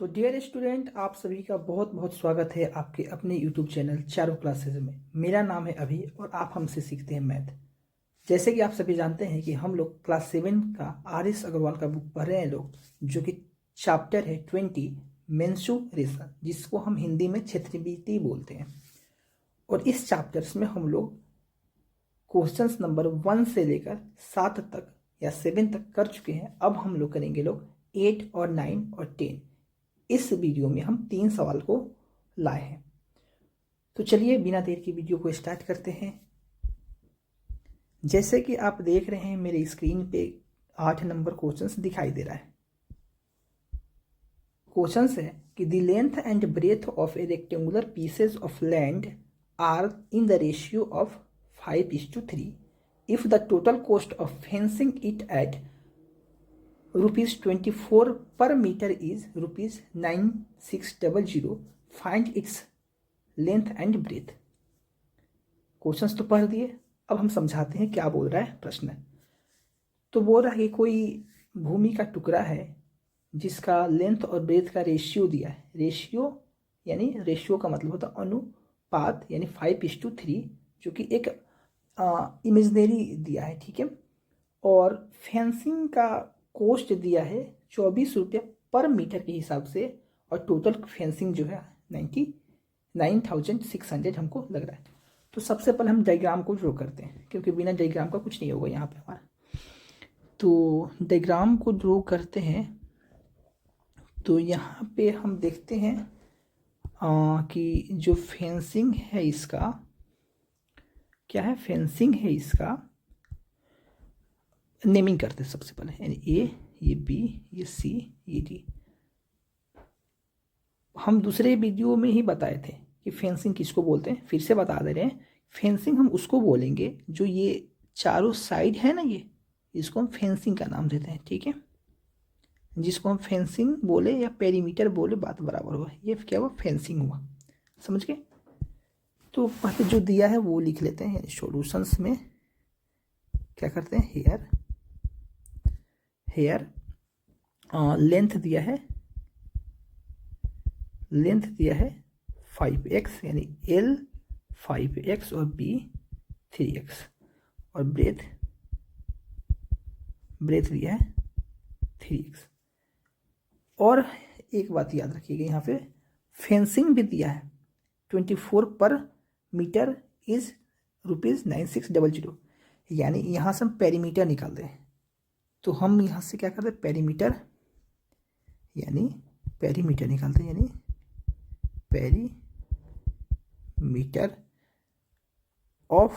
तो dear student, आप सभी का बहुत बहुत स्वागत है आपके अपने यूट्यूब चैनल चारों क्लासेज में। मेरा नाम है अभी और आप हमसे सीखते हैं मैथ। जैसे कि आप सभी जानते हैं कि हम लोग क्लास 7 का आर.एस. अग्रवाल का बुक पढ़ रहे हैं लोग, जो कि चैप्टर है 20 मेंसुरेशन, जिसको हम हिंदी में क्षेत्रविधि बोलते हैं। और इस चैप्टर्स में हम लोग क्वेश्चंस नंबर 1 से लेकर 7 तक या 7 तक कर चुके हैं। अब हम लोग करेंगे लोग 8 और 9 और 10। इस वीडियो में हम 3 सवाल को लाए हैं। तो चलिए बिना देर की वीडियो को स्टार्ट करते हैं। जैसे कि आप देख रहे हैं मेरे स्क्रीन पे 8 नंबर क्वेश्चंस दिखाई दे रहा है। क्वेश्चंस है कि the length and breadth of a rectangular pieces of land are in the ratio of 5:3 if the total cost of fencing it at ₹24 per meter is ₹9600. Find its length and breadth. Questions तो पढ़ दिए, अब हम समझाते हैं क्या बोल रहा है प्रश्न। तो बोल रहा है कि कोई भूमि का टुकड़ा है जिसका लेंथ और ब्रेथ का रेशियो दिया है। रेशियो यानी रेशियो का मतलब होता है अनुपात, यानी 5:3, जो कि एक इमेजनरी दिया है, ठीक है। और फेंसिंग का कॉस्ट दिया है 24 रुपये पर मीटर के हिसाब से, और टोटल फेंसिंग जो है 99,600 हमको लग रहा है। तो सबसे पहले हम डायग्राम को ड्रॉ करते हैं, क्योंकि बिना डायग्राम का कुछ नहीं होगा यहाँ पे हमारा। तो डायग्राम को ड्रॉ करते हैं। तो यहाँ पे हम देखते हैं कि जो फेंसिंग है इसका क्या है। फेंसिंग है इसका नेमिंग करते हैं सबसे पहले, यानी ए, ये बी, ये सी, ये डी। हम दूसरे वीडियो में ही बताए थे कि फेंसिंग किसको बोलते हैं, फिर से बता दे रहे हैं। फेंसिंग हम उसको बोलेंगे जो ये चारों साइड है ना, ये इसको हम फेंसिंग का नाम देते हैं, ठीक है। जिसको हम फेंसिंग बोले या पेरीमीटर बोले, बात बराबर हुआ। ये क्या हुआ, फेंसिंग हुआ, समझ गए। तो पहले जो दिया है वो लिख लेते हैं। सॉल्यूशंस में क्या करते हैं, हेयर लेंथ दिया है, 5x, यानी L 5x और B 3x, और ब्रेथ दिया है 3x। और एक बात याद रखिएगा, यहाँ पे फेंसिंग भी दिया है 24 पर मीटर इज ₹9600, यानी यहाँ से हम पेरीमीटर निकाल दें। तो हम यहाँ से क्या करते हैं, पेरीमीटर निकालते हैं, यानी पेरीमीटर ऑफ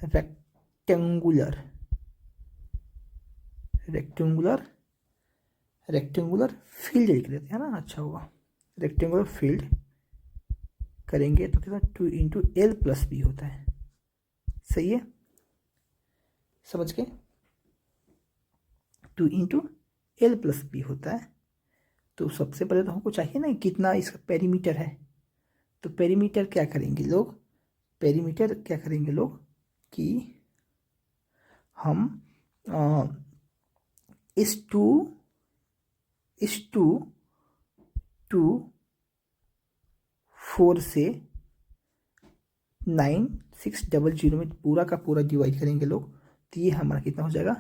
रेक्टेंगुलर फील्ड लिख देते हैं ना, अच्छा होगा। रेक्टेंगुलर फील्ड करेंगे तो कितना, 2 × L + B होता है, सही है, समझ गए। 2 × L + B होता है। तो सबसे पहले तो हमको चाहिए ना कितना इसका पेरीमीटर है। तो पेरीमीटर क्या करेंगे लोग, कि हम इस 4 से 9600 में पूरा का पूरा डिवाइड करेंगे लोग, तो ये हमारा कितना हो जाएगा,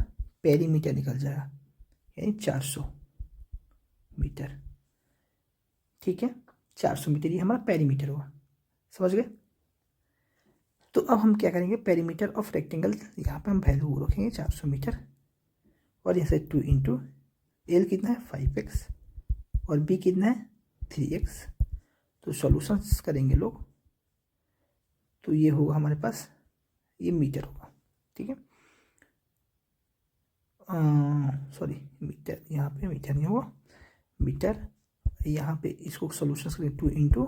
पेरीमीटर निकल जाएगा, यानी 400 मीटर, ठीक है। 400 मीटर ये हमारा पेरीमीटर हुआ, समझ गए। तो अब हम क्या करेंगे, पेरीमीटर ऑफ रेक्टेंगल, यहाँ पे हम वैल्यू रखेंगे 400 मीटर, और यहाँ से 2 × L कितना है 5x और B कितना है 3x। तो सॉल्यूशंस करेंगे लोग, तो ये होगा हमारे पास, ये मीटर होगा, ठीक है। सॉरी, मीटर, यहाँ पे मीटर नहीं होगा, मीटर। यहाँ पे इसको सॉल्यूशंस करेंगे, 2 ×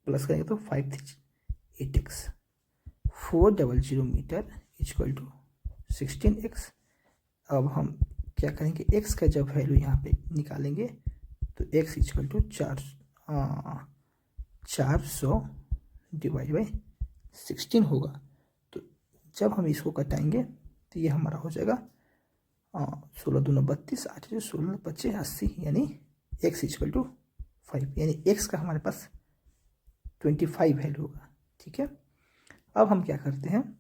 प्लस करेंगे तो 5 8x, 400 metre equal to 16x। अब हम क्या करेंगे, x का जब वैल्यू यहाँ पे निकालेंगे तो x equal to 400 divide by 16 होगा। तो जब हम इसको कटाएंगे तो ये हमारा हो जाएगा 16 दूना 32, 8 16 25 80, यानी x इक्वल टू 5, यानी x का हमारे पास 25 वैल्यू होगा। ठीक है, अब हम क्या करते हैं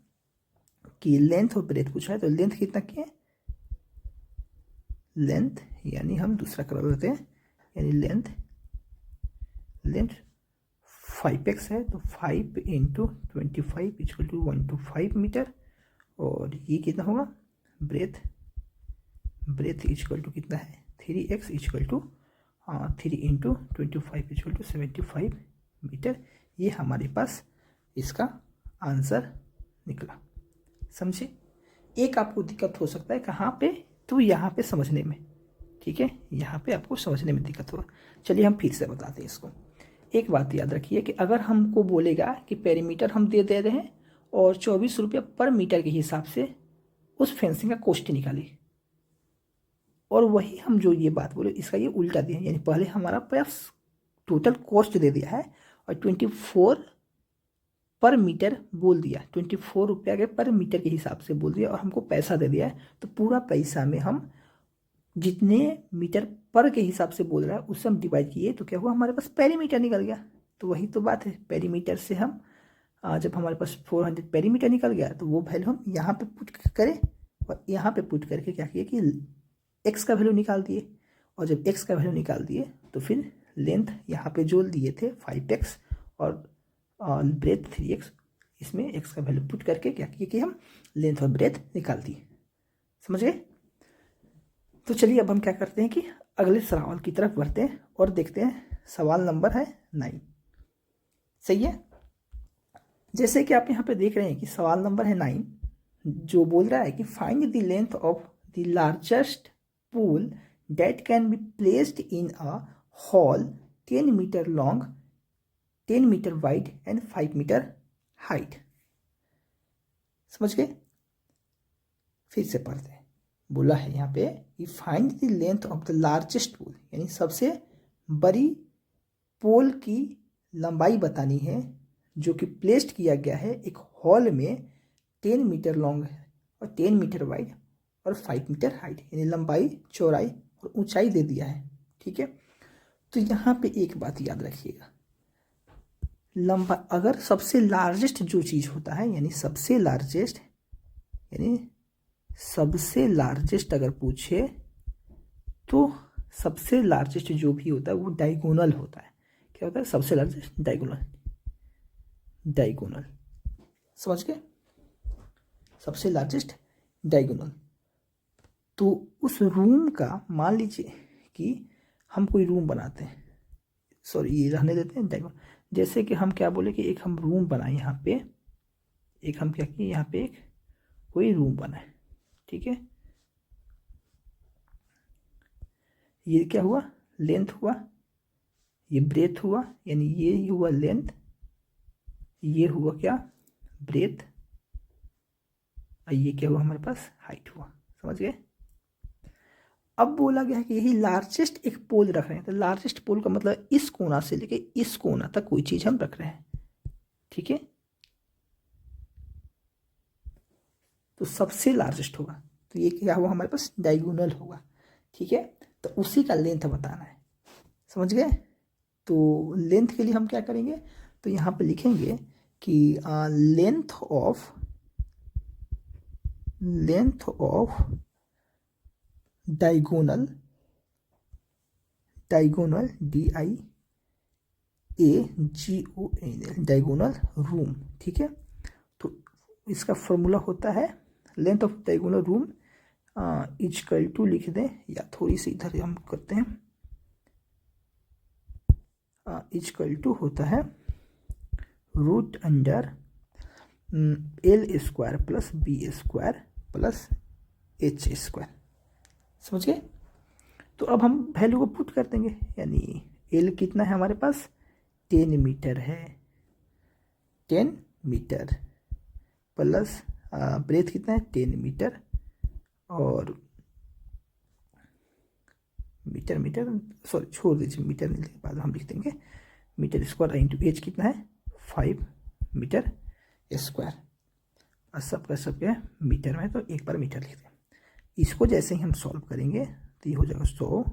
कि लेंथ और ब्रेथ पूछा है, तो लेंथ कितना किए, लेंथ यानी हम दूसरा कर देते हैं, यानी लेंथ 5x है, तो 5 इंटू 25 इक्वल टू 125 मीटर। और ये कितना होगा, ब्रेथ इक्वल टू कितना है, 3x equal to 3 into 25 equal to 75 मीटर। ये हमारे पास इसका आंसर निकला। समझे, एक आपको दिक्कत हो सकता है कहाँ पे, तो यहाँ पे समझने में। ठीक है, यहाँ पे आपको समझने में दिक्कत होगा। चलिए हम फिर से बताते हैं इसको। एक बात याद रखिए कि अगर हमको बोलेगा कि पेरीमीटर हम दे रहे हैं और 24 रुपये पर मीटर के हिसाब से उस फेंसिंग का कॉस्ट निकालिए, और वही हम जो ये बात बोले इसका ये उल्टा दिया, यानी पहले हमारा पास टोटल कॉस्ट दे दिया है और 24 पर मीटर बोल दिया, 24 रुपया के पर मीटर के हिसाब से बोल दिया, और हमको पैसा दे दिया है। तो पूरा पैसा में हम जितने मीटर पर के हिसाब से बोल रहा है उससे हम डिवाइड किए, तो क्या हुआ, हमारे पास पेरीमीटर निकल गया। तो वही तो बात है, पेरीमीटर से हम जब हमारे पास 400 पेरीमीटर निकल गया तो वो वैल्यू हम यहाँ पे पुट करें, और यहाँ पे पुट करके क्या किए कि x का वैल्यू निकाल दिए। और जब x का वैल्यू निकाल दिए तो फिर लेंथ यहाँ पे जोड़ दिए थे 5x और ब्रेथ 3x, इसमें x का वैल्यू पुट करके क्या किए कि हम लेंथ और ब्रेथ निकाल दिए। समझ गए। तो चलिए अब हम क्या करते हैं कि अगले सवाल की तरफ बढ़ते हैं और देखते हैं। सवाल नंबर है 9। सही है, जैसे कि आप यहाँ पे देख रहे हैं कि सवाल नंबर है 9, जो बोल रहा है कि find the length of the largest pool that can be placed in a hall 10 meter long, 10 meter wide and 5 meter height। समझ गए, फिर से पढ़ते हैं। बोला है यहाँ पे कि find the length of the largest pole, यानी सबसे बड़ी पोल की लंबाई बतानी है जो कि प्लेस्ड किया गया है एक हॉल में, 10 मीटर लॉन्ग है और 10 मीटर वाइड और 5 मीटर हाइट, यानी लंबाई चौड़ाई और ऊंचाई दे दिया है। ठीक है, तो यहाँ पे एक बात याद रखिएगा, लंबा अगर सबसे लार्जेस्ट जो चीज़ होता है, यानी सबसे लार्जेस्ट अगर पूछे तो सबसे लार्जेस्ट जो भी होता है वो डायगोनल होता है। क्या होता है, सबसे लार्जेस्ट डायगोनल। समझ गए, सबसे लार्जेस्ट डायगोनल। तो उस रूम का मान लीजिए कि हम कोई रूम बनाते हैं, सॉरी ये रहने देते हैं डायगोनल। जैसे कि हम क्या बोले कि एक हम रूम बनाए यहाँ पे, एक हम क्या किए यहाँ पे एक कोई रूम बनाए। ठीक है, ये क्या हुआ, लेंथ हुआ, ये ब्रेथ हुआ, यानी ये हुआ लेंथ, ये हुआ क्या ब्रेथ, और ये क्या हुआ हमारे पास हाइट हुआ। समझ गए। अब बोला गया है कि यही लार्जेस्ट एक पोल रख रहे हैं, तो लार्जेस्ट पोल का मतलब इस कोना से लेके इस कोना तक कोई चीज हम रख रहे हैं। ठीक है, तो सबसे लार्जेस्ट होगा, तो ये क्या हुआ हमारे पास डायगोनल होगा। ठीक है, तो उसी का लेंथ बताना है। समझ गए। तो लेंथ के लिए हम क्या करेंगे, तो यहाँ पे लिखेंगे कि length of diagonal DIAGONL diagonal room. ठीक है, तो इसका फॉर्मूला होता है length of diagonal room equal to लिख दें, या थोड़ी सी इधर हम करते हैं, इक्वल टू होता है root under L² plus B² plus H²। समझ गए। तो अब हम वैल्यू को पुट कर देंगे, यानी L कितना है हमारे पास 10 मीटर है, 10 मीटर प्लस ब्रेथ कितना है 10 मीटर, और मीटर सॉरी छोड़ दीजिए, मीटर नहीं के बाद हम लिख देंगे मीटर स्क्वायर इंटू एच कितना है 5 मीटर स्क्वायर, और सब का सब क्या है मीटर में, तो एक बार मीटर लिख दें। इसको जैसे ही हम सॉल्व करेंगे तो ये हो जाएगा 100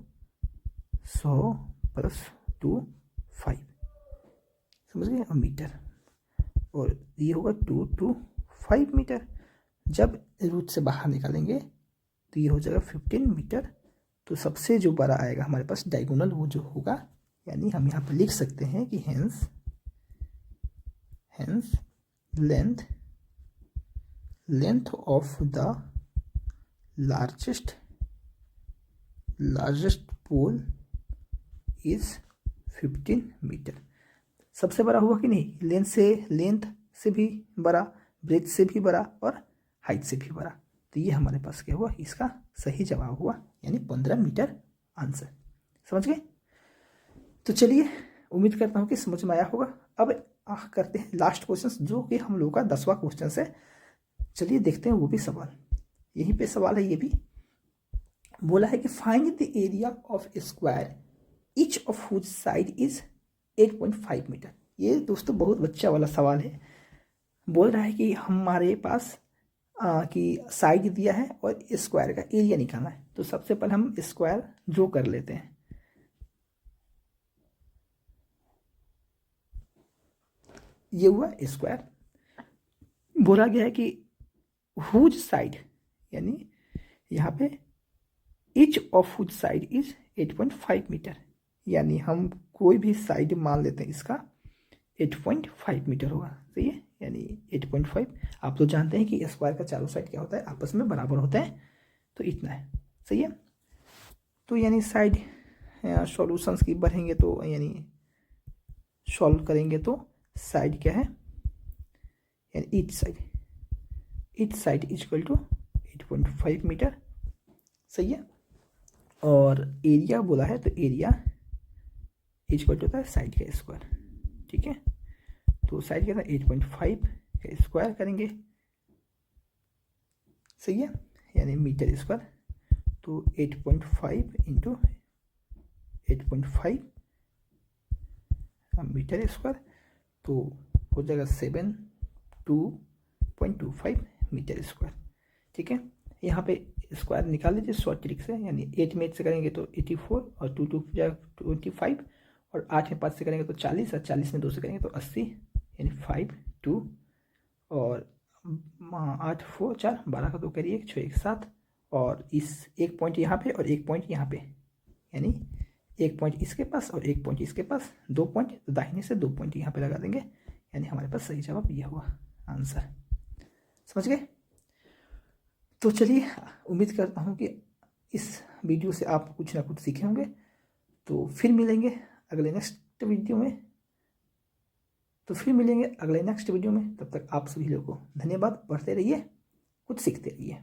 प्लस 2 5, समझ गए, और मीटर, और ये होगा 2 2 5 मीटर। जब रूट से बाहर निकालेंगे तो ये हो जाएगा 15 मीटर। तो सबसे जो बड़ा आएगा हमारे पास डायगोनल वो जो होगा, यानी हम यहाँ पर लिख सकते हैं कि hence length of the largest pole is 15 मीटर। सबसे बड़ा हुआ कि नहीं, लेंथ से भी बड़ा, ब्रेथ से भी बड़ा और हाइट से भी बड़ा। तो ये हमारे पास क्या हुआ, इसका सही जवाब हुआ, यानी 15 मीटर आंसर। समझ गए? तो चलिए, उम्मीद करता हूँ कि समझ में आया होगा। अब करते हैं लास्ट क्वेश्चन, जो कि हम लोग का 10वां क्वेश्चन है। चलिए देखते हैं वो भी सवाल, यहीं पे सवाल है। ये भी बोला है कि find the area of square each of whose side is 8.5 मीटर। ये दोस्तों बहुत बच्चा वाला सवाल है। बोल रहा है कि हमारे पास कि साइड दिया है और स्क्वायर का एरिया निकालना है। तो सबसे पहले हम स्क्वायर ड्रॉ कर लेते हैं। ये हुआ स्क्वायर। बोला गया है कि हुज साइड, यानी यहाँ पे each of whose side is 8.5 मीटर, यानी हम कोई भी साइड मान लेते हैं, इसका 8.5 मीटर होगा। सही है, यानी 8.5। आप तो जानते हैं कि स्क्वायर का चारों साइड क्या होता है, आपस में बराबर होता है, तो इतना है। सही है, तो यानी साइड सॉल्यूशंस की बढ़ेंगे तो यानी सॉल्व करेंगे तो साइड क्या है, यानी each side is equal to 8.5 मीटर। सही है, और एरिया बोला है तो एरिया इक्वल टू होता है साइड का स्क्वायर। ठीक है, तो साइड क्या था 8.5 का स्क्वायर करेंगे। सही है, यानी मीटर स्क्वायर, तो 8.5 इंटू 8.5 मीटर स्क्वायर, तो हो जाएगा 72.25 मीटर स्क्वायर। ठीक है, यहाँ पे स्क्वायर निकाल लीजिए शॉर्ट ट्रिक से, यानी 8 में 8 से करेंगे तो 84, और 2 2 25, और 8 में 5 से करेंगे तो 40, और 40 में 2 से करेंगे तो 80, यानी 5 2, और 8 4 4 12 का 2 करिए, 6 1 7, और इस एक पॉइंट यहाँ पे और एक पॉइंट यहाँ पे, यानी एक पॉइंट इसके पास और एक पॉइंट इसके पास, 2 पॉइंट, तो दाहिने से 2 पॉइंट यहाँ पे लगा देंगे, यानी हमारे पास सही जवाब ये हुआ आंसर। समझ गए? तो चलिए, उम्मीद करता हूँ कि इस वीडियो से आप कुछ ना कुछ सीखे होंगे। तो फिर मिलेंगे अगले नेक्स्ट वीडियो में। तब तक आप सभी लोगों को धन्यवाद। पढ़ते रहिए, कुछ सीखते रहिए।